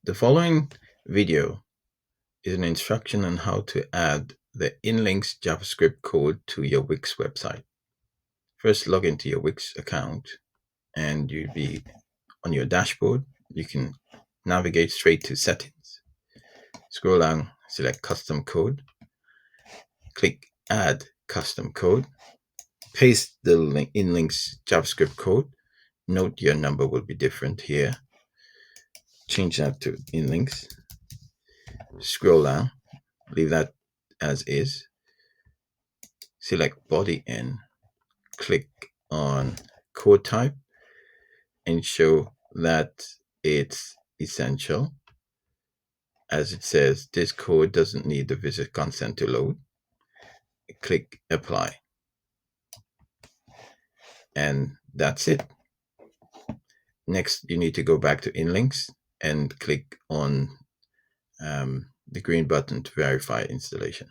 The following video is an instruction on how to add the Inlinks JavaScript code to your Wix website. First, log into your Wix account and you'll be on your dashboard. You can navigate straight to settings. Scroll down, select custom code, click add custom code, paste the Inlinks JavaScript code. Note your number will be different here. Change that to Inlinks. Scroll down, leave that as is. Select body in, click on code type, ensure that it's essential. As it says, this code doesn't need the visit consent to load. Click apply. And that's it. Next, you need to go back to Inlinks and click on the green button to verify installation.